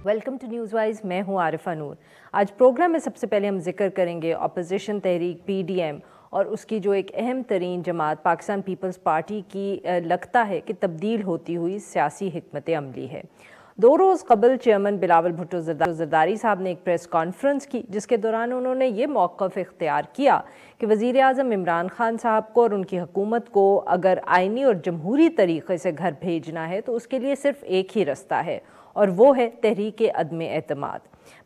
Welcome to news wise. मैं हूं आरिफा नूर। आज प्रोग्राम में सबसे पहले हम जिक्र करेंगे अपोजिशन तहरीक PDM और उसकी जो एक अहम तरीन जमात पाकिस्तान पीपल्स पार्टी की लगता है कि तब्दील होती हुई सियासी हिकमत अमली है। 2 रोज़ कबल चेयरमैन बिलावल भुट्टो ज़रदारी साहब ने एक प्रेस कॉन्फ्रेंस की, जिसके दौरान उन्होंने ये मौक़िफ़ इख्तियार किया कि वज़ीर आज़म इमरान खान साहब को और उनकी हुकूमत को अगर आइनी और जमहूरी तरीक़े से घर भेजना है तो उसके लिए सिर्फ एक ही रास्ता है और वो है तहरीक अदम एतमाद।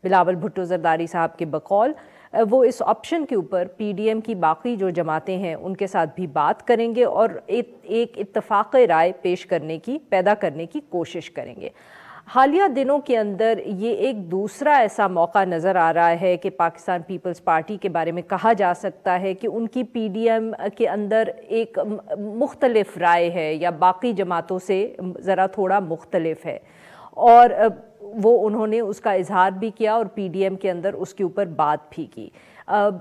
बिलावल भुट्टो ज़रदारी साहब के बकौल वो इस ऑप्शन के ऊपर PDM की बाकी जो जमातें हैं उनके साथ भी बात करेंगे और एक इत्तफ़ाक़ राय पैदा करने की कोशिश करेंगे। हालिया दिनों के अंदर ये एक दूसरा ऐसा मौका नज़र आ रहा है कि पाकिस्तान पीपल्स पार्टी के बारे में कहा जा सकता है कि उनकी PDM के अंदर एक मुख्तलिफ राय है या बाकी जमातों से ज़रा थोड़ा मुख्तलिफ है, और वो उन्होंने उसका इजहार भी किया और PDM के अंदर उसके ऊपर बात भी की।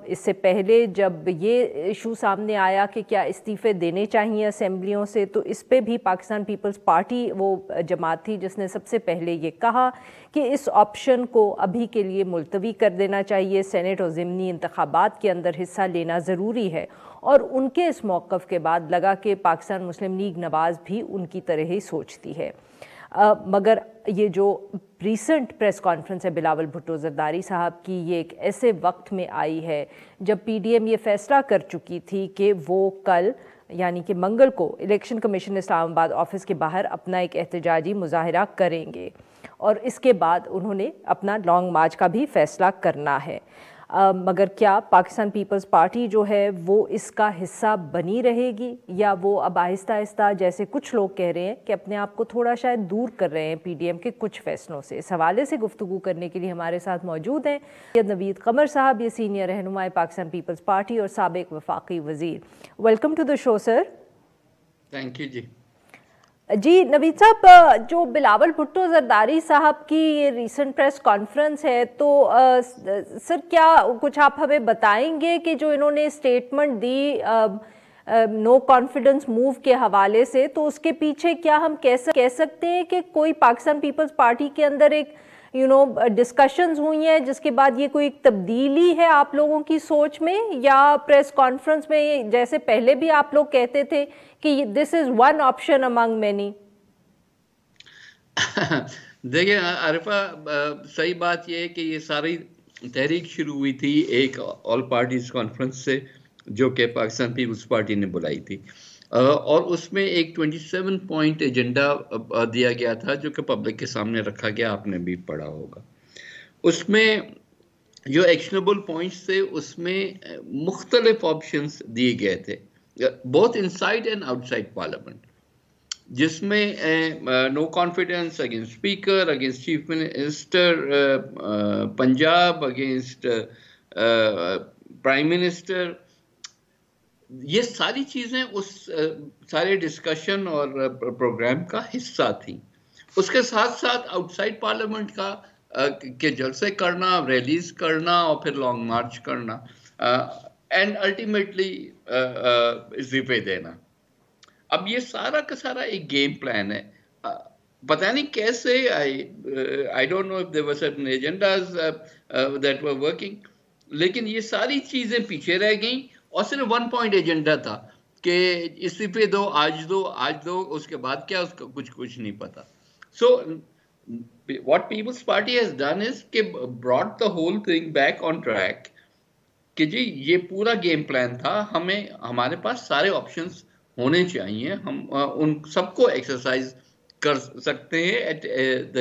इससे पहले जब ये इशू सामने आया कि क्या इस्तीफ़े देने चाहिए असेंबलियों से, तो इस पे भी पाकिस्तान पीपल्स पार्टी वो जमात थी जिसने सबसे पहले ये कहा कि इस ऑप्शन को अभी के लिए मुलतवी कर देना चाहिए, सेनेट और ज़िमनी इंतखाबात के अंदर हिस्सा लेना ज़रूरी है। और उनके इस मौक़िफ़ के बाद लगा कि पाकिस्तान मुस्लिम लीग नवाज़ भी उनकी तरह ही सोचती है। मगर ये जो रीसेंट प्रेस कॉन्फ्रेंस है बिलावल भुट्टो ज़रदारी साहब की, ये एक ऐसे वक्त में आई है जब PDM ये फ़ैसला कर चुकी थी कि वो कल यानी कि मंगल को इलेक्शन कमीशन इस्लामाबाद ऑफिस के बाहर अपना एक एहतजाजी मुजाहिरा करेंगे और इसके बाद उन्होंने अपना लॉन्ग मार्च का भी फ़ैसला करना है। मगर क्या पाकिस्तान पीपल्स पार्टी जो है वो इसका हिस्सा बनी रहेगी या वो अब आहिस्ता आहिस्ता, जैसे कुछ लोग कह रहे हैं, कि अपने आप को थोड़ा शायद दूर कर रहे हैं PDM के कुछ फैसलों से? इस हवाले से गुफ्तगू करने के लिए हमारे साथ मौजूद हैं नवीद कमर साहब, ये सीनियर रहनुमाए पाकिस्तान पीपल्स पार्टी और साबिक वफाकी वज़ीर। Welcome to the show sir. Thank you ji Naveed साहब, जो बिलावल भुट्टो ज़रदारी साहब की ये रीसेंट प्रेस कॉन्फ्रेंस है, तो सर क्या कुछ आप हमें बताएंगे कि जो इन्होंने स्टेटमेंट दी नो कॉन्फिडेंस मूव के हवाले से, तो उसके पीछे क्या हम कह सकते हैं कि कोई पाकिस्तान पीपल्स पार्टी के अंदर एक डिस्कशंस हुई हैं जिसके बाद ये कोई तब्दीली है आप लोगों की सोच में, या प्रेस कॉन्फ्रेंस में जैसे पहले भी आप लोग कहते थे कि this is one option among many? देखिए आरिफा, सही बात यह है कि ये सारी तहरीक शुरू हुई थी एक ऑल पार्टीज कॉन्फ्रेंस से जो कि पाकिस्तान पीपल्स पार्टी ने बुलाई थी, और उसमें एक 27 पॉइंट एजेंडा दिया गया था जो कि पब्लिक के सामने रखा गया, आपने भी पढ़ा होगा। उसमें जो एक्शनेबल पॉइंट्स थे उसमें मुख्तलिफ ऑप्शंस दिए गए थे, both inside and outside parliament, जिसमें no confidence against speaker, against chief minister Punjab, against prime minister, ये सारी चीज़ें उस सारे डिस्कशन और प्रोग्राम का हिस्सा थी। उसके साथ साथ आउटसाइड पार्लियामेंट का के जलसे करना, रैलीज करना और फिर लॉन्ग मार्च करना, एंड अल्टीमेटली इस्तीफे देना। अब ये सारा का सारा एक गेम प्लान है। पता नहीं कैसे, I don't know if there were certain agendas that were working, लेकिन ये सारी चीज़ें पीछे रह गई और सिर्फ 1 पॉइंट एजेंडा था कि इस्तीफे दो, आज दो, उसके बाद क्या, उसका कुछ नहीं पता। So what Peoples Party has done is कि brought the whole thing back on track कि जी ये पूरा गेम प्लान था, हमें हमारे पास सारे ऑप्शंस होने चाहिए, हम उन सबको एक्सरसाइज कर सकते हैं एट द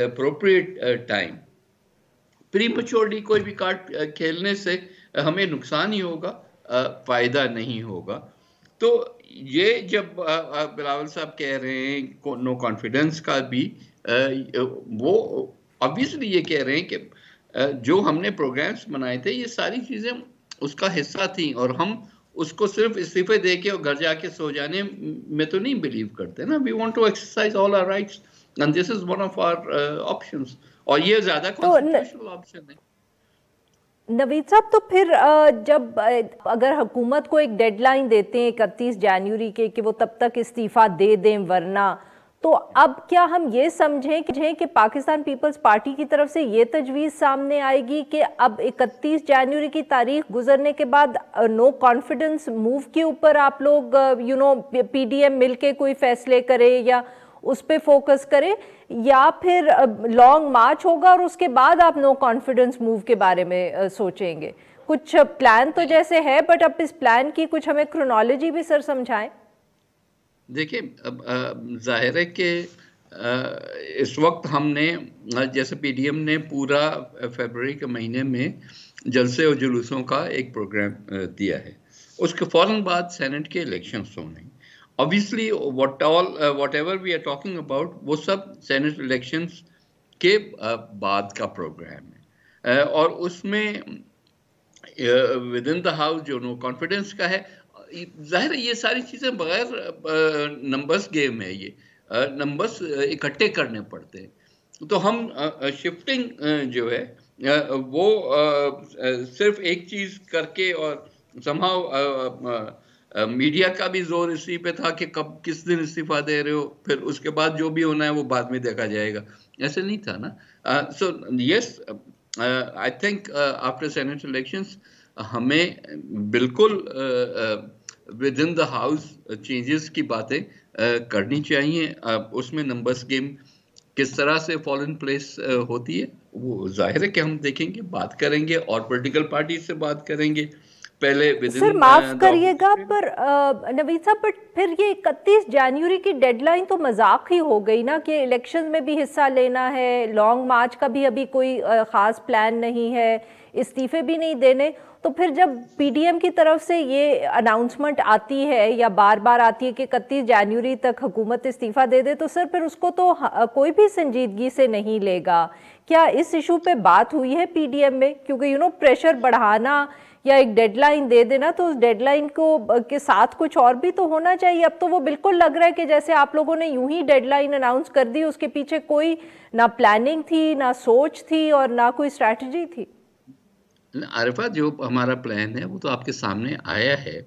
अप्रोप्रिएट टाइम। प्रीमैच्योरली कोई भी कार्ड खेलने से हमें नुकसान ही होगा, फायदा नहीं होगा। तो ये जब बिलावल साहब कह रहे हैं नो कॉन्फिडेंस का भी, वो ऑब्वियसली ये कह रहे हैं कि जो हमने प्रोग्राम्स बनाए थे ये सारी चीजें उसका हिस्सा थी, और हम उसको सिर्फ इस्तीफे दे के और घर जाके सो जाने में तो नहीं बिलीव करते ना। We want to exercise all our rights and this is one of our options, और ये ज्यादा कॉन्स्टिट्यूशनल ऑप्शन है। नवीद साहब, तो फिर जब अगर हुकूमत को एक डेडलाइन देते हैं 31 जनवरी के कि वो तब तक इस्तीफ़ा दे दें वरना, तो अब क्या हम ये समझें कि पाकिस्तान पीपल्स पार्टी की तरफ से ये तजवीज़ सामने आएगी कि अब 31 जनवरी की तारीख गुजरने के बाद नो कॉन्फिडेंस मूव के ऊपर आप लोग पीडीएम मिलके कोई फैसले करे या उस पे फोकस करे, या फिर लॉन्ग मार्च होगा और उसके बाद आप नो कॉन्फिडेंस मूव के बारे में सोचेंगे? कुछ प्लान तो जैसे है, बट अब इस प्लान की कुछ हमें क्रोनोलॉजी भी सर समझाएं। देखिए, अब जाहिर है कि इस वक्त हमने, जैसे पीडीएम ने पूरा फरवरी के महीने में जलसे और जुलूसों का एक प्रोग्राम दिया है, उसके फौरन बाद सेनेट के इलेक्शंस होने। Obviously whatever we are talking about वो सब सेनेट इलेक्शंस के बाद का प्रोग्राम है, और उसमें विद इन द हाउस जो नो कॉन्फिडेंस का है, जाहिर है ये सारी चीजें बगैर नंबर्स गेम है, ये नंबर्स इकट्ठे करने पड़ते हैं। तो हम शिफ्टिंग जो है वो सिर्फ एक चीज करके, और समहाउ मीडिया का भी जोर इसी पे था कि कब किस दिन इस्तीफा दे रहे हो, फिर उसके बाद जो भी होना है वो बाद में देखा जाएगा, ऐसे नहीं था ना। So yes, I think after senate elections हमें बिल्कुल with in the house changes की बातें करनी चाहिए। उसमें नंबर्स गेम किस तरह से फॉल इन प्लेस होती है वो जाहिर है कि हम देखेंगे, बात करेंगे, और पॉलिटिकल पार्टी से बात करेंगे पहले। सर माफ करिएगा पर नवीद साहब, बट फिर ये 31 जनवरी की डेडलाइन तो मजाक ही हो गई ना, कि इलेक्शन में भी हिस्सा लेना है, लॉन्ग मार्च का भी अभी कोई खास प्लान नहीं है, इस्तीफे भी नहीं देने। तो फिर जब पीडीएम की तरफ से ये अनाउंसमेंट आती है या बार बार आती है कि 31 जनवरी तक हुकूमत इस्तीफा दे दे, तो सर फिर उसको तो कोई भी संजीदगी से नहीं लेगा। क्या इस इशू पे बात हुई है पीडीएम में? क्योंकि प्रेशर बढ़ाना या एक डेडलाइन दे देना, तो उस डेडलाइन को के साथ कुछ और भी तो होना चाहिए। अब तो वो बिल्कुल लग रहा है कि जैसे आप लोगों ने यूं ही डेडलाइन अनाउंस कर दी, उसके पीछे कोई ना प्लानिंग थी, ना सोच थी, और ना कोई स्ट्रैटेजी थी। आरिफा, जो हमारा प्लान है वो तो आपके सामने आया है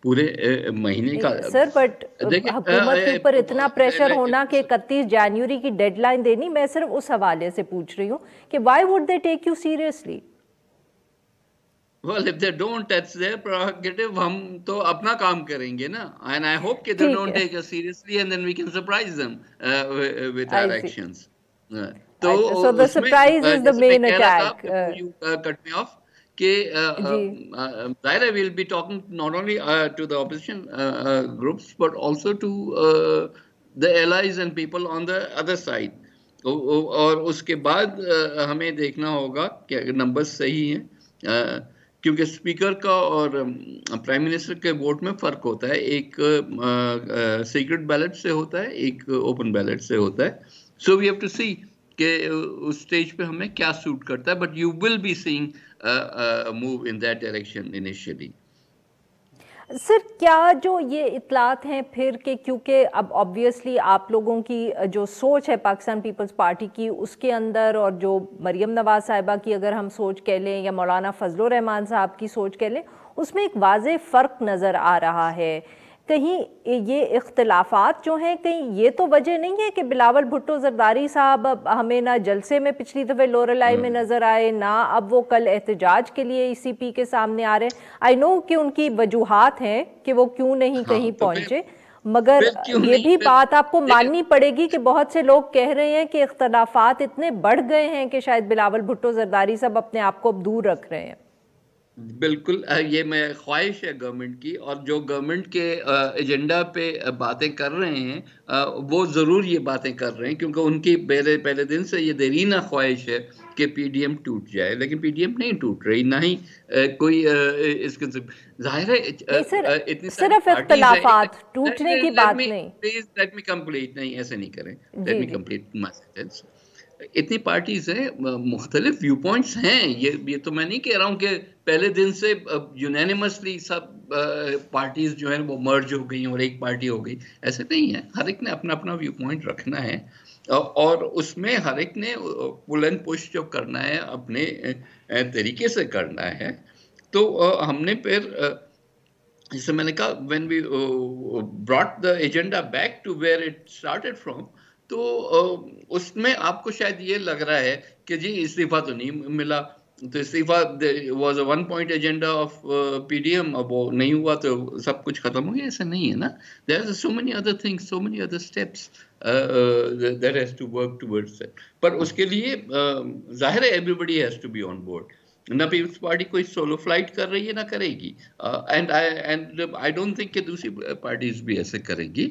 पूरे महीने का। सर बट हुकूमत के ऊपर इतना प्रेशर होना कि 31 जनवरी की डेडलाइन देनी, मैं सिर्फ उस हवाले से पूछ रही हूँ कि why would they take you seriously? Well, if they don't, that's their prerogative. हम तो अपना काम करेंगे ना, and I hope that they don't take us seriously, and then we can surprise them with our actions. तो so the surprise is the main attack. You cut me off. कि जाहिर है we'll be talking not only to the opposition groups but also to the allies and people on the other side. और उसके बाद हमें देखना होगा कि अगर नंबर्स सही हैं, क्योंकि स्पीकर का और प्राइम मिनिस्टर के वोट में फ़र्क होता है, एक सीक्रेट बैलेट से होता है, एक ओपन बैलेट से होता है। सो वी हैव टू सी कि उस स्टेज पे हमें क्या सूट करता है, but you will be seeing move in that direction initially. Sir क्या जो ये इतलात हैं फिर के, क्योंकि अब ऑब्वियसली आप लोगों की जो सोच है पाकिस्तान पीपल्स पार्टी की, उसके अंदर, और जो मरियम नवाज साहिबा की अगर हम सोच कह लें या मौलाना फजलुर रहमान साहब की सोच कह लें, उसमें एक वाज़ेह फ़र्क नज़र आ रहा है। कहीं ये इख्तलाफात जो हैं, कहीं ये तो वजह नहीं है कि बिलावल भुट्टो जरदारी साहब हमें ना जलसे में पिछली दफ़े लोरलाई में नज़र आए, ना अब वो कल एहतजाज के लिए ईसीपी के सामने आ रहे हैं। आई नो कि उनकी वजूहात हैं कि वो क्यों नहीं कहीं पहुंचे, मगर ये भी बात आपको माननी पड़ेगी कि बहुत से लोग कह रहे हैं कि इख्तलाफात इतने बढ़ गए हैं कि शायद बिलावल भुट्टो जरदारी साहब अपने आप को दूर रख रहे हैं। बिल्कुल, ये मैं ख्वाहिश है गवर्नमेंट की, और जो गवर्नमेंट के एजेंडा पे बातें कर रहे हैं वो ज़रूर ये बातें कर रहे हैं, क्योंकि उनकी पहले दिन से ये देरीना ख्वाहिश है कि पीडीएम टूट जाए, लेकिन पीडीएम नहीं टूट रही, ना ही कोई इसके जाहिर है इतनी सिर्फ इख्तिलाफात टूटने की बात नहीं। प्लीज लेट मी कंप्लीट, नहीं ऐसे नहीं करें, let me complete my sentence. इतनी पार्टीज हैं, मुख्तलिफ व्यू पॉइंट्स हैं, ये तो मैं नहीं कह रहा हूँ कि पहले दिन से यूनानिमसली सब पार्टीज जो है वो मर्ज हो गई और एक पार्टी हो गई, ऐसे नहीं है। हर एक ने अपना अपना व्यू पॉइंट रखना है, और उसमें हर एक ने पुल एंड पुश जो करना है अपने तरीके से करना है। तो हमने फिर जैसे मैंने कहा, when we brought the agenda back to where it started from, तो उसमें आपको शायद ये लग रहा है कि जी इस्तीफा तो नहीं मिला, तो इस्तीफा was a 1 point agenda of PDM, अब वो नहीं हुआ तो सब कुछ खत्म हो गया, ऐसा नहीं है ना. There are so many other things, so many other steps that has to work towards that. पर उसके लिए जाहिर है everybody has to be on board. ना पीपल्स पार्टी कोई सोलो फ्लाइट कर रही है ना करेगी, एंड आई डोंट थिंक कि दूसरी पार्टीज भी ऐसे करेगी.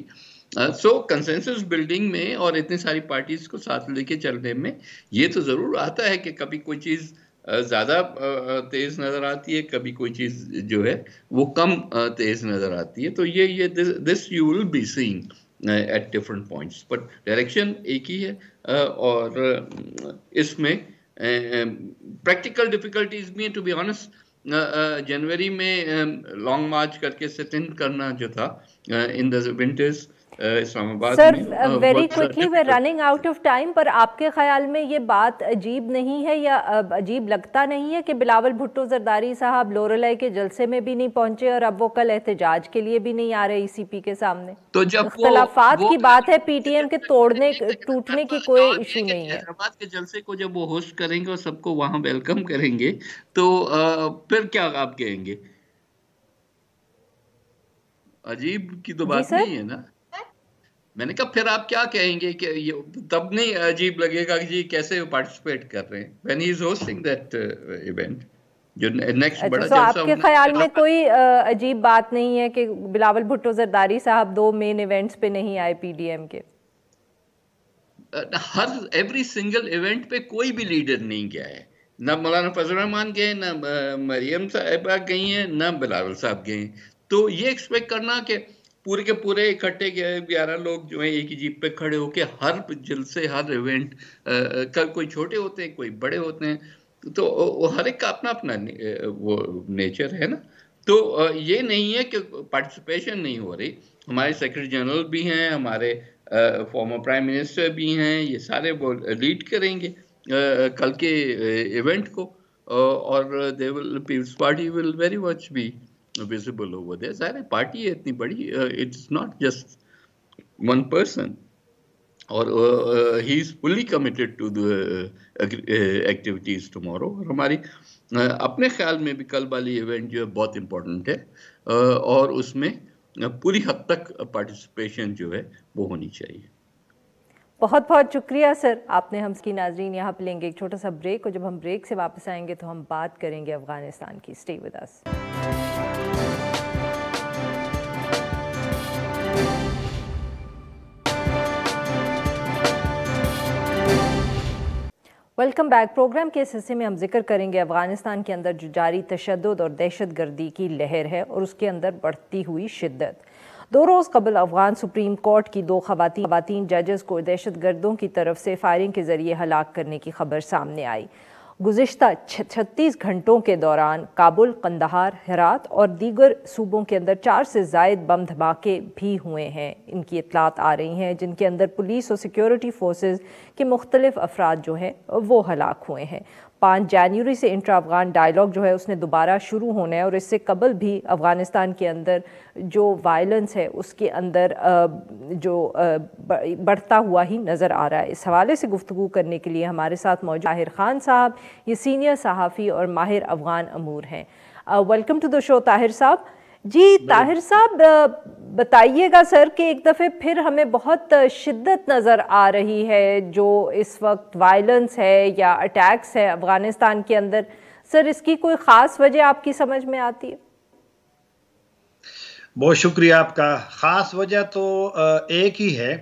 सो कंसेंसस बिल्डिंग में और इतनी सारी पार्टीज को साथ लेके चलने में ये तो जरूर आता है कि कभी कोई चीज ज्यादा तेज नजर आती है, कभी कोई चीज जो है वो कम तेज नजर आती है. तो ये this you will be seeing at different points, but direction एक ही है. और इसमें प्रैक्टिकल डिफिकल्टीज भी हैं, टू बी ऑनेस्ट. जनवरी में लॉन्ग मार्च करके सिट इन करना जो था in the winters Islamabad sir, में, very quickly we running out of time, पर आपके ख्याल में ये बात अजीब नहीं है या अजीब लगता नहीं है कि बिलावल भुट्टो जरदारी साहब लोरेलाई के जलसे में भी नहीं पहुंचे और अब वो कल एहतजाज के लिए भी नहीं आ रहे ईसीपी के सामने? तो जब इख्तलाफात की बात है, पीटीएम के तोड़ने टूटने की कोई इशू नहीं है. हैदराबाद के जलसे को जब वो होस्ट करेंगे और सबको वहां वेलकम करेंगे तो फिर क्या आप कहेंगे? अजीब की तो बात नहीं है ना. मैंने कहा फिर आप क्या कहेंगे कि ये तब नहीं अजीब लगेगा कि जी कैसे पार्टिसिपेट कर रहे हैं when he is hosting that event जो नेक्स्ट बड़ा जलसा. आपके ख्याल में कोई अजीब बात नहीं है कि बिलावल भुट्टो जरदारी साहब 2 मेन इवेंट्स पे नहीं आए पीडीएम के? हर एवरी सिंगल इवेंट पे कोई भी लीडर नहीं गया है. ना मौलाना फजल रहमान गए, ना मरियम साहिबा गई हैं, ना बिलावल साहब गए. तो ये एक्सपेक्ट करना कि पूरे के पूरे इकट्ठे 11 लोग जो है एक ही जीप पे खड़े होके हर जलसे हर इवेंट, कोई छोटे होते हैं कोई बड़े होते हैं, तो हर एक का अपना अपना वो नेचर है ना. तो ये नहीं है कि पार्टिसिपेशन नहीं हो रही. हमारे सेक्रेटरी जनरल भी हैं, हमारे फॉर्मर प्राइम मिनिस्टर भी हैं, ये सारे वो लीड करेंगे कल के इवेंट को, और they will people's party will very much be visible over there. सारे पार्टी है इतनी बड़ी, it's not just one person, और he is fully committed to the activities tomorrow. और हमारी अपने ख्याल में भी कल वाली इवेंट जो है बहुत इम्पोर्टेंट है, और उसमें पूरी हद तक पार्टिसिपेशन जो है वो होनी चाहिए. बहुत बहुत शुक्रिया सर, आपने हम की नाजरीन यहाँ पे लेंगे एक छोटा सा ब्रेक, और जब हम ब्रेक से वापस आएंगे तो हम बात करेंगे अफगानिस्तान की. Stay with us. Welcome back. Programme के इस हिस्से में हम जिक्र करेंगे अफगानिस्तान के अंदर जो जारी तशद्दुद और दहशतगर्दी की लहर है और उसके अंदर बढ़ती हुई शिद्दत. 2 रोज़ कबल अफगान सुप्रीम कोर्ट की 2 खवातीन जजेस को दहशतगर्दों की तरफ से फायरिंग के जरिए हलाक करने की खबर सामने आई. गुज़िश्ता 36 घंटों के दौरान काबुल, कंदहार, हेरात और दीगर सूबों के अंदर 4 से ज़ायद बम धमाके भी हुए हैं. इनकी इतलात आ रही हैं, जिनके अंदर पुलिस और सिक्योरिटी फोर्सेस के मुख्तलिफ अफराद जो हैं वो हलाक हुए हैं. 5 जनवरी से इंट्रा अफगान डायलॉग जो है उसने दोबारा शुरू होना है, और इससे कबल भी अफ़गानिस्तान के अंदर जो वायलेंस है उसके अंदर जो बढ़ता हुआ ही नज़र आ रहा है. इस हवाले से गुफ्तगू करने के लिए हमारे साथ मौजूद ताहिर खान साहब, ये सीनियर सहाफ़ी और माहिर अफ़गान अमूर हैं. Welcome to the show Tahir साहब. जी ताहिर साहब, बताइएगा सर कि एक दफ़े फिर हमें बहुत शिद्दत नज़र आ रही है जो इस वक्त वायलेंस है या अटैक्स है अफ़गानिस्तान के अंदर. सर, इसकी कोई ख़ास वजह आपकी समझ में आती है? बहुत शुक्रिया आपका. ख़ास वजह तो एक ही है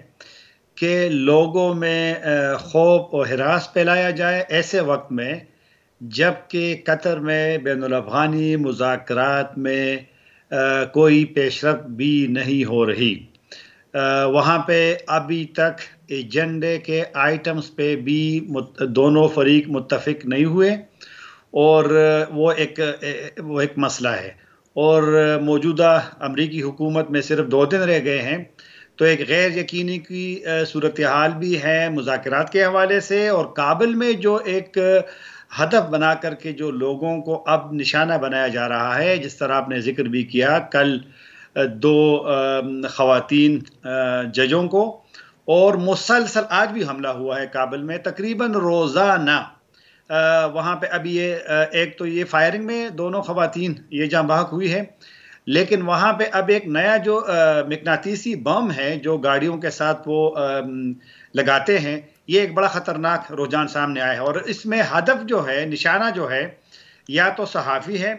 कि लोगों में खौफ और हिरास फैलाया जाए ऐसे वक्त में जबकि कतर में बैनुल अफ़गानी मुज़ाकरात में कोई पेशरफ भी नहीं हो रही. वहाँ पे अभी तक एजेंडे के आइटम्स पे भी दोनों फरीक मुत्तफिक नहीं हुए, और वो एक मसला है. और मौजूदा अमरीकी हुकूमत में सिर्फ 2 दिन रह गए हैं, तो एक गैर यकीनी की सूरत हाल भी है मुज़ाकरात के हवाले से. और काबुल में जो एक हदफ बना करके जो लोगों को अब निशाना बनाया जा रहा है, जिस तरह आपने जिक्र भी किया, कल दो खवातीन जजों को, और मुसलसल आज भी हमला हुआ है काबुल में तकरीबन रोज़ाना। वहाँ पे अभी ये एक तो ये फायरिंग में दोनों खवातीन ये जाँ बहक हुई है, लेकिन वहाँ पे अब एक नया जो मकनातीसी बम है जो गाड़ियों के साथ वो लगाते हैं, ये एक बड़ा ख़तरनाक रुझान सामने आया है। और इसमें हदफ जो है, निशाना जो है, या तो सहाफ़ी है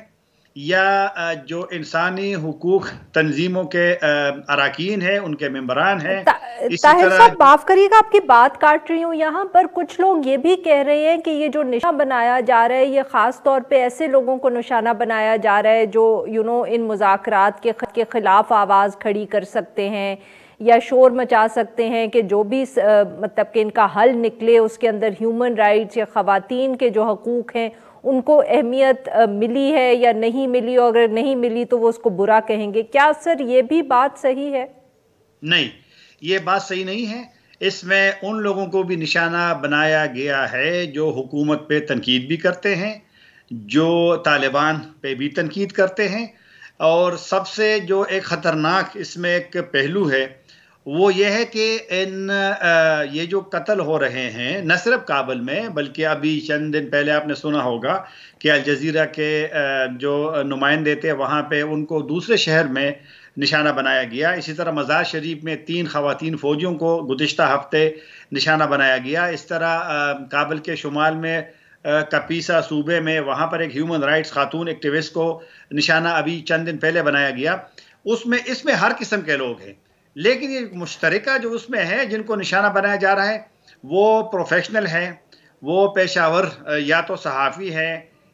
या जो इंसानी हुकूक तंजीमों के अराकीन हैं, उनके मेंबरान हैं। ताहिर साहब माफ करिएगा, आपकी बात काट रही हूँ यहाँ पर। कुछ लोग ये भी कह रहे हैं कि ये जो निशाना बनाया जा रहा है, ये ख़ास तौर पे ऐसे लोगों को निशाना बनाया जा रहा है जो इन मुज़ाकरात के ख़िलाफ़ आवाज़ खड़ी कर सकते हैं या शोर मचा सकते हैं कि जो भी मतलब कि इनका हल निकले उसके अंदर ह्यूमन राइट्स या ख़वातीन के जो हकूक़ हैं उनको अहमियत मिली है या नहीं मिली, और अगर नहीं मिली तो वो उसको बुरा कहेंगे। क्या सर ये भी बात सही है? नहीं, ये बात सही नहीं है। इसमें उन लोगों को भी निशाना बनाया गया है जो हुकूमत पे तनकीद भी करते हैं, जो तालिबान पे भी तनकीद करते हैं। और सबसे जो एक ख़तरनाक इसमें एक पहलू है वो ये है कि ये जो कत्ल हो रहे हैं न सिर्फ काबुल में, बल्कि अभी चंद दिन पहले आपने सुना होगा कि अल जज़ीरा के जो नुमाइंदे थे वहाँ पे उनको दूसरे शहर में निशाना बनाया गया। इसी तरह मज़ार शरीफ में 3 ख़वातीन फ़ौजियों को गुज़िश्ता हफ्ते निशाना बनाया गया। इस तरह काबुल के शुमाल में कपीसा सूबे में वहाँ पर एक ह्यूमन राइट्स खातून एक्टिविस्ट को निशाना अभी चंद दिन पहले बनाया गया। इसमें हर किस्म के लोग हैं, लेकिन ये मुश्तरका जो उसमें है जिनको निशाना बनाया जा रहा है वो प्रोफेशनल है, वो पेशावर या तो सहाफ़ी है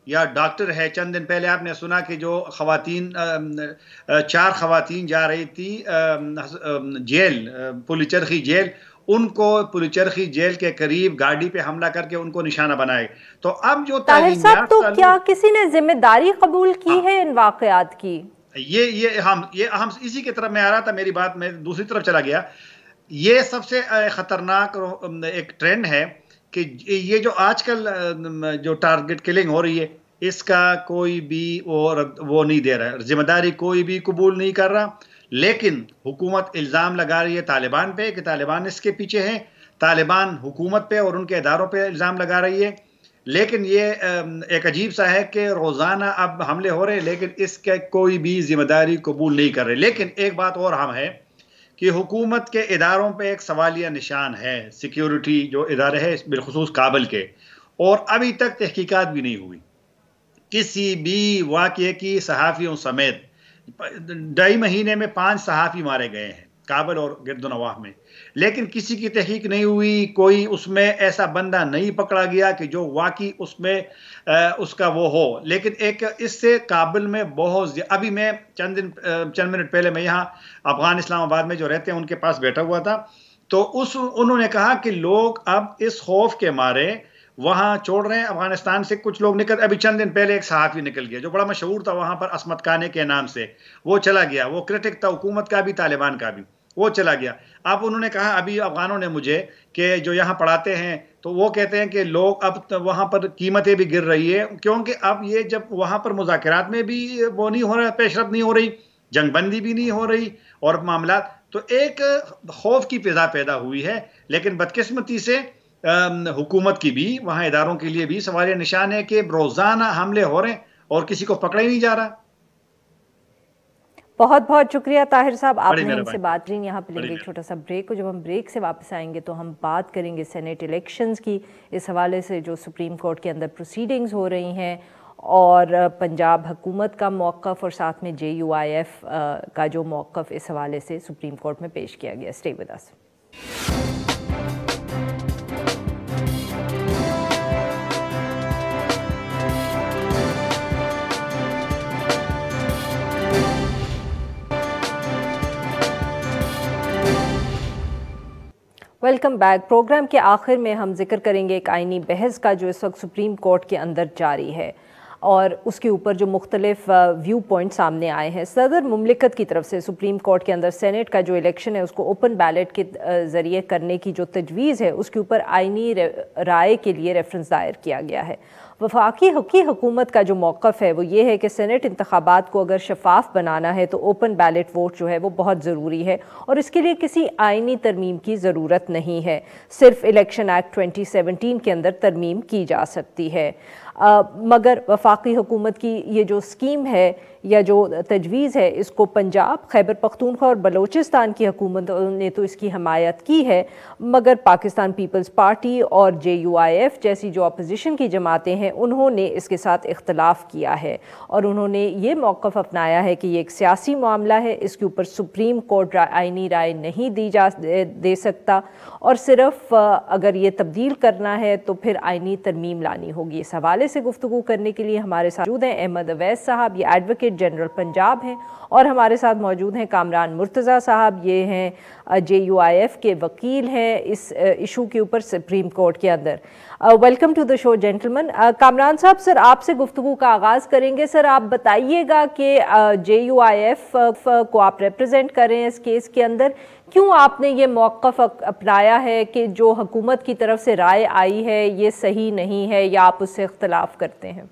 या डॉक्टर है। चंद दिन पहले आपने सुना कि जो खवातीन 4 खवातीन जा रही थी जेल, पुलिचरखी जेल, उनको पुलिचरखी जेल के करीब गाड़ी पे हमला करके उनको निशाना बनाए। तो अब जो ताहिर साहब, तो क्या किसी ने जिम्मेदारी कबूल की है इन वाकयात की? ये हम इसी की तरफ मैं आ रहा था, मेरी बात में दूसरी तरफ चला गया। ये सबसे खतरनाक एक ट्रेंड है कि ये जो आजकल जो टारगेट किलिंग हो रही है, इसका कोई भी वो नहीं दे रहा है, जिम्मेदारी कोई भी कबूल नहीं कर रहा। लेकिन हुकूमत इल्ज़ाम लगा रही है तालिबान पे कि तालिबान इसके पीछे है, तालिबान हुकूमत पे और उनके इदारों पे इल्ज़ाम लगा रही है। लेकिन ये एक अजीब सा है कि रोज़ाना अब हमले हो रहे हैं, लेकिन इसके कोई भी जिम्मेदारी कबूल नहीं कर रहे। लेकिन एक बात और हम है कि हुकूमत के इदारों पे एक सवालिया निशान है, सिक्योरिटी जो इदारे हैं बिलखुसूस काबुल के, और अभी तक तहकीकात भी नहीं हुई किसी भी वाक़ये की। सहाफ़ियों समेत 2.5 महीने में 5 सहाफ़ी मारे गए हैं काबुल और गिरदोनवाह में, लेकिन किसी की तहकीक नहीं हुई। कोई उसमें ऐसा बंदा नहीं पकड़ा गया कि जो वाकई उसमें उसका वो हो। लेकिन एक इससे काबुल में बहुत अभी मैं चंद मिनट पहले मैं यहाँ अफगान इस्लामाबाद में जो रहते हैं उनके पास बैठा हुआ था, तो उन्होंने कहा कि लोग अब इस खौफ के मारे वहाँ छोड़ रहे हैं अफगानिस्तान से। कुछ लोग निकल, अभी चंद दिन पहले एक सहाफ़ी निकल गया जो बड़ा मशहूर था वहाँ पर, असमत खाने के नाम से, वो चला गया। वो क्रिटिक था हुकूमत का भी तालिबान का भी, वो चला गया। अब उन्होंने कहा अभी अफगानों ने मुझे कि जो यहाँ पढ़ाते हैं तो वो कहते हैं कि लोग अब वहाँ पर कीमतें भी गिर रही है, क्योंकि अब ये जब वहाँ पर मुज़ाकरात में भी वो नहीं हो रहा, पेशरफ नहीं हो रही, जंगबंदी भी नहीं हो रही और मामला, तो एक खौफ की फिजा पैदा हुई है। लेकिन बदकिस्मती से हुकूमत की भी, वहाँ इदारों के लिए भी सवालिया निशान है कि रोज़ाना हमले हो रहे हैं और किसी को पकड़ा ही नहीं जा रहा। बहुत बहुत शुक्रिया ताहिर साहब, आपने हमसे बात की। यहाँ पे लेंगे एक छोटा सा ब्रेक को, जब हम ब्रेक से वापस आएंगे तो हम बात करेंगे सेनेट इलेक्शंस की, इस हवाले से जो सुप्रीम कोर्ट के अंदर प्रोसीडिंग्स हो रही हैं और पंजाब हुकूमत का मौक़िफ़ और साथ में JUIF का जो मौक़िफ़ इस हवाले से सुप्रीम कोर्ट में पेश किया गया। Stay with us. Welcome back. Programme के आखिर में हम जिक्र करेंगे एक आइनी बहस का जो इस वक्त सुप्रीम कोर्ट के अंदर जारी है और उसके ऊपर जो मुख्तलिफ व्यू पॉइंट सामने आए हैं। सदर मुमलिकत की तरफ से सुप्रीम कोर्ट के अंदर सेनेट का जो इलेक्शन है उसको ओपन बैलेट के ज़रिए करने की जो तजवीज़ है उसके ऊपर आइनी राय के लिए रेफरेंस दायर किया गया है। वफाकी हुकूमत का जो मौक़िफ़ है वो ये है कि सेनेट इंतखाबात को अगर शफाफ बनाना है तो ओपन बैलेट वोट जो है वो बहुत ज़रूरी है और इसके लिए किसी आइनी तरमीम की ज़रूरत नहीं है, सिर्फ इलेक्शन एक्ट 2017 के अंदर तरमीम की जा सकती है। मगर वफाकी हुकूमत की ये जो स्कीम है या जो तजवीज़ है इसको पंजाब, खैबर पख्तूनख्वा और बलोचिस्तान की हुकूमतों ने तो इसकी हमायत की है, मगर पाकिस्तान पीपल्स पार्टी और JUIF जैसी जो अपोजिशन की जमातें हैं उन्होंने इसके साथ इख्तलाफ किया है और उन्होंने ये मौक़िफ़ अपनाया है कि ये एक सियासी मामला है, इसके ऊपर सुप्रीम कोर्ट आइनी राय नहीं दे सकता और सिर्फ अगर ये तब्दील करना है तो फिर आइनी तरमीम लानी होगी। इस हवाले से गुफ्तगू करने के लिए हमारे साथ मौजूद हैं अहमद अवैस साहब, ये एडवोकेट जनरल पंजाब हैं, और हमारे साथ मौजूद हैं कामरान मुर्तज़ा साहब, ये हैं JUIF के वकील हैं इस इशू के ऊपर सुप्रीम कोर्ट के अंदर। Welcome to the show gentleman. Kamran साहब, सर आपसे गुफ्तगू का आगाज़ करेंगे। सर आप बताइएगा कि JUIF को आप रिप्रेजेंट कर रहे हैं इस केस के अंदर, क्यों आपने ये मौक़िफ़ अपनाया है कि जो हुकूमत की तरफ से राय आई है ये सही नहीं है या आप उससे इख्तलाफ करते हैं?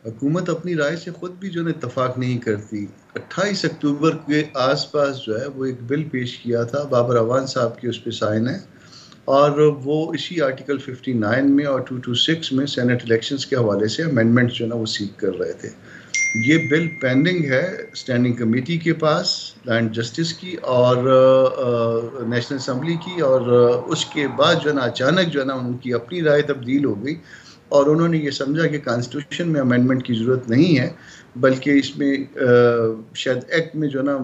हुकूमत अपनी राय से ख़ुद भी जो है इत्तफाक नहीं करती। 28 अक्टूबर के आसपास जो है वो एक बिल पेश किया था, बाबर अवान साहब की उस पर साइन है, और वो इसी आर्टिकल 59 में और 226 में सेनेट इलेक्शंस के हवाले से अमेंडमेंट जो है ना वो सीख कर रहे थे। ये बिल पेंडिंग है स्टैंडिंग कमेटी के पास, लैंड जस्टिस की और नेशनल असम्बली की, और उसके बाद जो है ना अचानक जो है ना उनकी अपनी राय तब्दील हो गई और उन्होंने ये समझा कि कॉन्स्टिट्यूशन में अमेंडमेंट की ज़रूरत नहीं है, बल्कि इसमें शायद एक्ट में जो है ना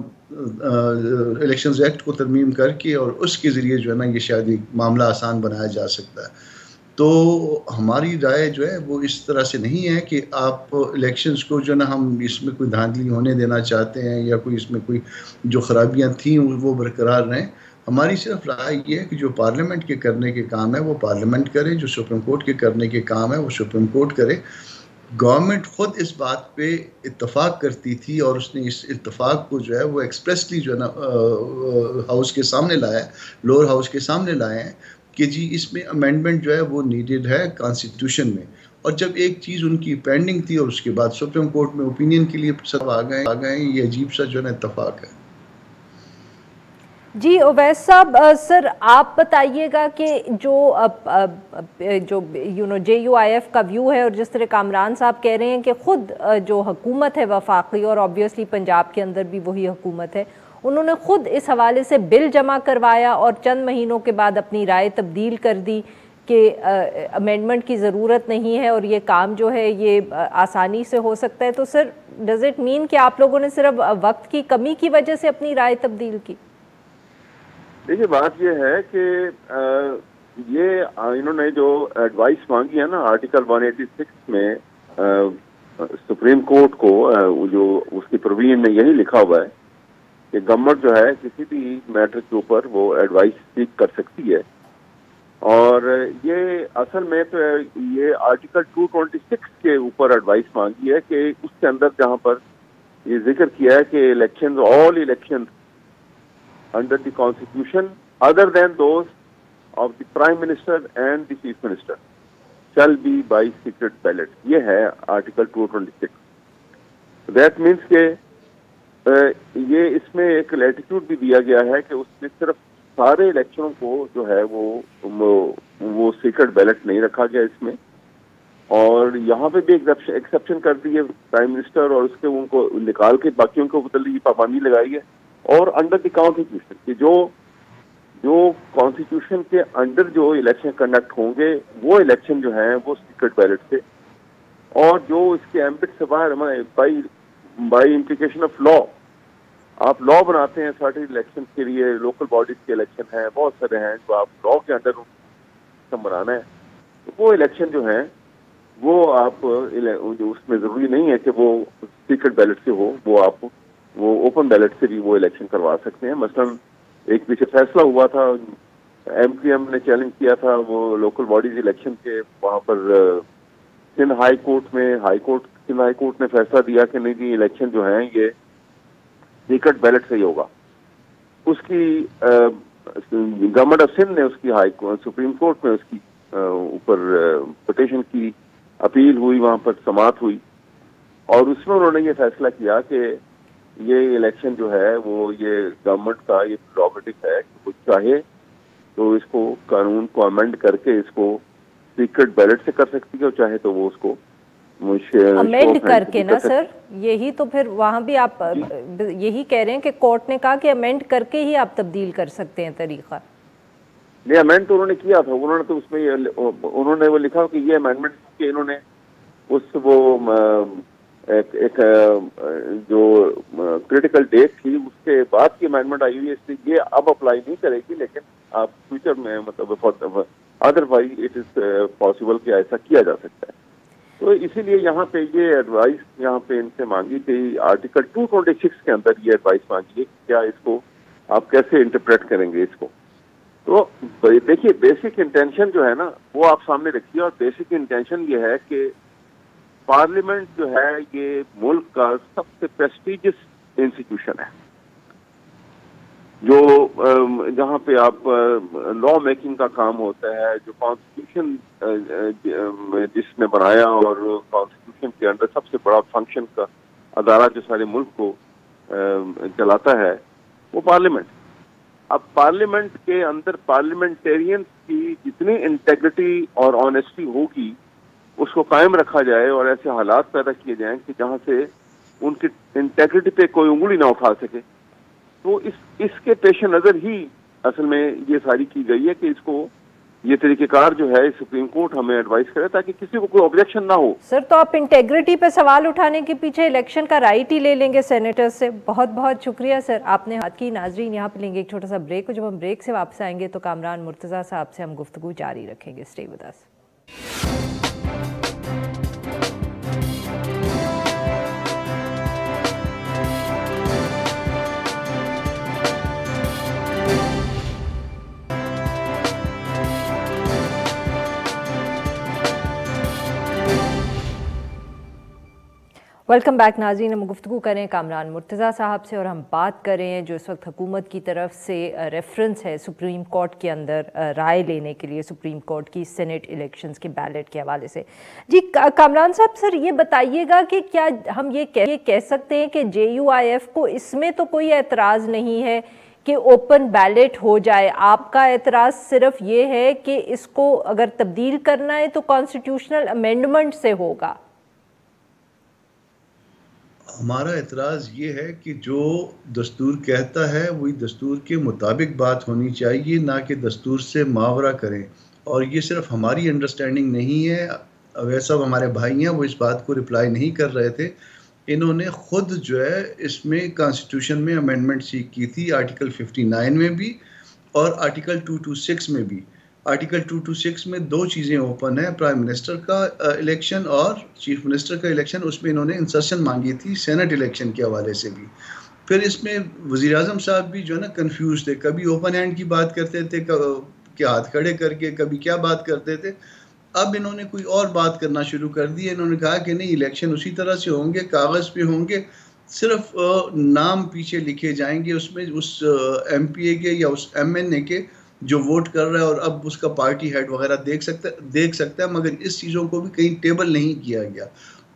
इलेक्शंस एक्ट को तरमीम करके और उसके ज़रिए जो है ना ये शायद एक मामला आसान बनाया जा सकता है। तो हमारी राय जो है वो इस तरह से नहीं है कि आप इलेक्शंस को जो ना हम इसमें कोई धांधली होने देना चाहते हैं या कोई इसमें कोई जो खराबियां थी वो बरकरार रहें। हमारी सिर्फ राय ये है कि जो पार्लियामेंट के करने के काम है वो पार्लियामेंट करे, जो सुप्रीम कोर्ट के करने के काम है वो सुप्रीम कोर्ट करे। गवर्नमेंट ख़ुद इस बात पे इत्तफाक करती थी और उसने इस इत्तफाक को जो है वो एक्सप्रेसली जो है ना हाउस के सामने लाया है, लोअर हाउस के सामने लाए हैं कि जी इसमें अमेंडमेंट जो है वो नीडेड है कॉन्स्टिट्यूशन में। और जब एक चीज़ उनकी पेंडिंग थी और उसके बाद सुप्रीम कोर्ट में ओपिनियन के लिए सब आ गए, ये अजीब सा जो है ना इत्तफाक है। जी अवैस साहब, सर आप बताइएगा कि जो JUIF का व्यू है और जिस तरह कामरान साहब कह रहे हैं कि ख़ुद जो हुकूमत है वफाकी और ऑब्वियसली पंजाब के अंदर भी वही हुकूमत है, उन्होंने ख़ुद इस हवाले से बिल जमा करवाया और चंद महीनों के बाद अपनी राय तब्दील कर दी कि अमेंडमेंट की ज़रूरत नहीं है और ये काम जो है ये आसानी से हो सकता है। तो सर डज़ इट मीन कि आप लोगों ने सिर्फ वक्त की कमी की वजह से अपनी राय तब्दील की? देखिए बात यह है कि ये इन्होंने जो एडवाइस मांगी है ना आर्टिकल 186 में सुप्रीम कोर्ट को, जो उसकी प्रोविजन में यही लिखा हुआ है कि गवर्नमेंट जो है किसी भी मैटर के ऊपर वो एडवाइस सीख कर सकती है। और ये असल में तो ये आर्टिकल 226 के ऊपर एडवाइस मांगी है कि उसके अंदर जहां पर ये जिक्र किया है कि election, all election under the constitution other than those of the prime minister and the chief minister shall be by secret ballot। ये है आर्टिकल 226। that means के ये इसमें एक लैटिट्यूड भी दिया गया है कि उसमें सिर्फ सारे इलेक्शनों को जो है वो सीक्रेट बैलेट नहीं रखा गया इसमें, और यहाँ पे भी एक्सेप्शन कर दी है प्राइम मिनिस्टर और उसके उनको निकाल के बाकियों के ऊपर पाबंदी लगाई है। और अंडर द कॉन्स्टिट्यूशन कि जो कॉन्स्टिट्यूशन के अंडर जो इलेक्शन कंडक्ट होंगे वो इलेक्शन जो है वो सीक्रेट बैलेट से, और जो इसके एम्बिट से बाहर बाई इम्प्लीकेशन ऑफ लॉ, आप लॉ बनाते हैं सर्टेन इलेक्शन के लिए, लोकल बॉडीज के इलेक्शन हैं, बहुत सारे हैं जो आप लॉ के अंडर बनाना है, तो वो इलेक्शन जो है वो आप जो उसमें जरूरी नहीं है कि वो सीक्रेट बैलेट से हो, वो ओपन बैलेट से भी वो इलेक्शन करवा सकते हैं। मसलन एक पीछे फैसला हुआ था, MPM ने चैलेंज किया था वो लोकल बॉडीज इलेक्शन के, वहां पर सिंध हाई कोर्ट ने फैसला दिया कि नहीं जी इलेक्शन जो है ये सीक्रेट बैलेट से ही होगा। उसकी गवर्नमेंट ऑफ सिंध ने उसकी सुप्रीम कोर्ट में उसकी ऊपर पिटीशन की अपील हुई, वहां पर समाअत हुई और उसमें उन्होंने ये फैसला किया कि ये इलेक्शन जो है वो ये गवर्नमेंट का ये प्रोरोगेटिव है कि वो चाहे तो इसको कानून को अमेंड करके इसको सीक्रेट बैलेट से कर सकती है और चाहे तो वो उसको अमेंड करके ना सर, यही तो फिर वहां भी आप यही कह रहे हैं कि कोर्ट ने कहा कि अमेंड करके ही आप तब्दील कर सकते हैं तरीका। नहीं, अमेंड तो उन्होंने किया था, उन्होंने तो उसमें उन्होंने वो लिखा कि ये अमेंडमेंट के इन्होंने उस वो एक जो क्रिटिकल डेट थी उसके बाद की अमेंडमेंट आई हुई है, इसलिए ये अब अप्लाई नहीं करेगी, लेकिन आप फ्यूचर में मतलब अदरवाइज इट इज पॉसिबल कि ऐसा किया जा सकता है। तो इसीलिए यहाँ पे ये एडवाइस यहाँ पे इनसे मांगी थी, आर्टिकल 226 के अंदर ये एडवाइस मांगी है कि क्या इसको आप कैसे इंटरप्रेट करेंगे इसको। तो देखिए बेसिक इंटेंशन जो है ना वो आप सामने रखिए, और बेसिक इंटेंशन ये है कि पार्लियामेंट जो है ये मुल्क का सबसे प्रेस्टिजियस इंस्टीट्यूशन है, जो जहाँ पे आप लॉ मेकिंग का काम होता है, जो कॉन्स्टिट्यूशन जिसने बनाया और कॉन्स्टिट्यूशन के अंदर सबसे बड़ा फंक्शन का अदारा जो सारे मुल्क को चलाता है वो पार्लियामेंट। अब पार्लियामेंट के अंदर पार्लियामेंटेरियंस की जितनी इंटेग्रिटी और ऑनेस्टी होगी उसको कायम रखा जाए और ऐसे हालात पैदा किए जाएं कि जहां से उनकी इंटेग्रिटी पे कोई उंगली ना उठा सके। तो इसके पेश नजर ही असल में ये सारी की गई है कि इसको ये तरीकेकार जो है सुप्रीम कोर्ट हमें एडवाइस करे ताकि किसी को कोई ऑब्जेक्शन ना हो। सर तो आप इंटेग्रिटी पे सवाल उठाने के पीछे इलेक्शन का राइट ही ले लेंगे सेनेटर्स से। बहुत बहुत शुक्रिया सर, आपने बात की। नाजरीन यहाँ पे लेंगे एक छोटा सा ब्रेक और जब हम ब्रेक से वापस आएंगे तो कामरान मुर्तज़ा साहब से हम गुफ्तगू जारी रखेंगे। Stay with us. Welcome back नाज़रीन, हम गुफ्तगू करें कामरान मुर्तज़ा साहब से और हम बात करें जो इस वक्त हुकूमत की तरफ से रेफरेंस है सुप्रीम कोर्ट के अंदर राय लेने के लिए सुप्रीम कोर्ट की सेनेट इलेक्शंस के बैलेट के हवाले से। जी कामरान साहब, सर ये बताइएगा कि क्या हम ये कह सकते हैं कि JUIF को इसमें तो कोई एतराज़ नहीं है कि ओपन बैलेट हो जाए, आपका एतराज़ सिर्फ ये है कि इसको अगर तब्दील करना है तो कॉन्स्टिट्यूशनल अमेंडमेंट से होगा? हमारा एतराज़ ये है कि जो दस्तूर कहता है वही दस्तूर के मुताबिक बात होनी चाहिए, ना कि दस्तूर से मावरा करें। और ये सिर्फ हमारी अंडरस्टैंडिंग नहीं है, वैसा हमारे भाई हैं वो इस बात को रिप्लाई नहीं कर रहे थे, इन्होंने ख़ुद जो है इसमें कॉन्स्टिट्यूशन में अमेंडमेंट सीख की थी, आर्टिकल 59 में भी और आर्टिकल 226 में भी। आर्टिकल 226 में दो चीज़ें ओपन है, प्राइम मिनिस्टर का इलेक्शन और चीफ मिनिस्टर का इलेक्शन। उसमें इन्होंने इंसर्शन मांगी थी सेनेट इलेक्शन के हवाले से भी। फिर इसमें वज़ीर आज़म साहब भी जो है ना कंफ्यूज थे, कभी ओपन हैंड की बात करते थे कि हाथ खड़े करके, कभी क्या बात करते थे। अब इन्होंने कोई और बात करना शुरू कर दी है। इन्होंने कहा कि नहीं, इलेक्शन उसी तरह से होंगे, कागज़ पे होंगे, सिर्फ नाम पीछे लिखे जाएंगे उसमें उस MPA के या उस MNA के जो वोट कर रहा है, और अब उसका पार्टी हेड वगैरह देख सकता है, मगर इस चीज़ों को भी कहीं टेबल नहीं किया गया।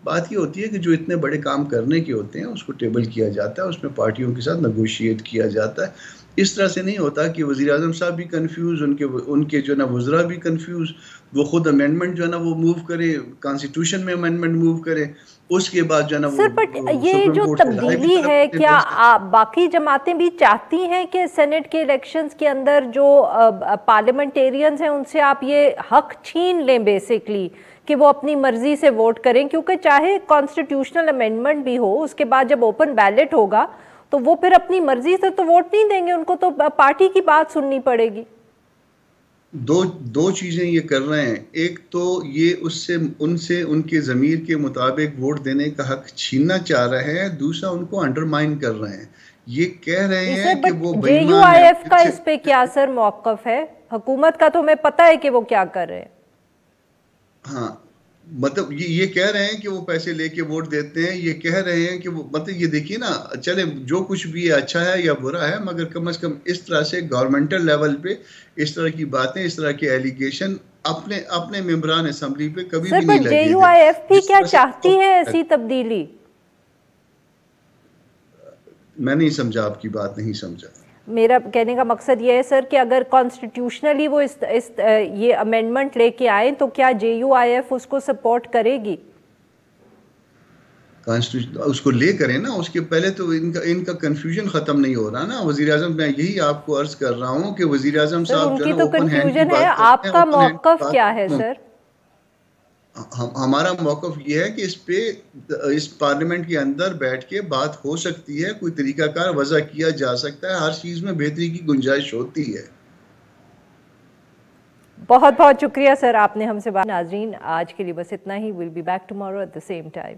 बात ये होती है कि जो इतने बड़े काम करने के होते हैं उसको टेबल किया जाता है, उसमें पार्टियों के साथ नेगोशिएट किया जाता है। इस तरह से नहीं होता कि वज़ीर आज़म साहब भी कंफ्यूज, उनके जो ना वज़रा भी कंफ्यूज, वो खुद अमेंडमेंट जो है ना वो मूव करे, कॉन्स्टिट्यूशन में अमेंडमेंट मूव करे, उसके बाद जो है ना सर बट ये जो तब्दीली है, क्या बाकी जमातें भी चाहती हैं कि सेनेट के इलेक्शंस के अंदर जो पार्लियामेंटेरियंस हैं उनसे आप ये हक छीन लें बेसिकली कि वो अपनी मर्जी से वोट करें? क्योंकि चाहे कॉन्स्टिट्यूशनल अमेंडमेंट भी हो, उसके बाद जब ओपन बैलेट होगा तो वो फिर अपनी मर्जी से तो वोट नहीं देंगे, उनको तो पार्टी की बात सुननी पड़ेगी। दो चीज़ें ये कर रहे हैं, एक तो ये उनसे उनके ज़मीर के मुताबिक वोट देने का हक छीनना चाह रहे हैं, दूसरा उनको अंडरमाइन कर रहे हैं। ये कह रहे हैं कि वो JUIF का इस पे क्या सर मौक़िफ़ है? हुकूमत का तो हमें पता है कि वो क्या कर रहे हैं। हाँ, मतलब ये कह रहे हैं कि वो पैसे लेके वोट देते हैं, ये कह रहे हैं कि वो, मतलब ये देखिए ना, चले जो कुछ भी अच्छा है या बुरा है, मगर कम से कम इस तरह से गवर्नमेंटल लेवल पे इस तरह की बातें, इस तरह के एलिगेशन अपने अपने मेंबरान असेंबली पे कभी भी नहीं लगे थे। JUIF क्या चाहती है ऐसी तब्दीली? मैं नहीं समझा, आपकी बात नहीं समझा। मेरा कहने का मकसद ये है सर कि अगर कॉन्स्टिट्यूशनली वो ये अमेंडमेंट लेके आए तो क्या JUIF उसको सपोर्ट करेगी? उसको ले करें ना, उसके पहले तो इनका कंफ्यूजन खत्म नहीं हो रहा ना। वजीर आजम, मैं यही आपको अर्ज कर रहा हूँ कि वजीर आजम साहब जो है तो कंफ्यूजन है, आपका मौकफ क्या है सर? हमारा मौकफ ये है कि इस पार्लियामेंट के अंदर बैठ के बात हो सकती है, कोई तरीकाकार वजह किया जा सकता है, हर चीज में बेहतरी की गुंजाइश होती है। बहुत बहुत शुक्रिया सर, आपने हमसे बात। नाजरीन, आज के लिए बस इतना ही। Will be back tomorrow at the same time.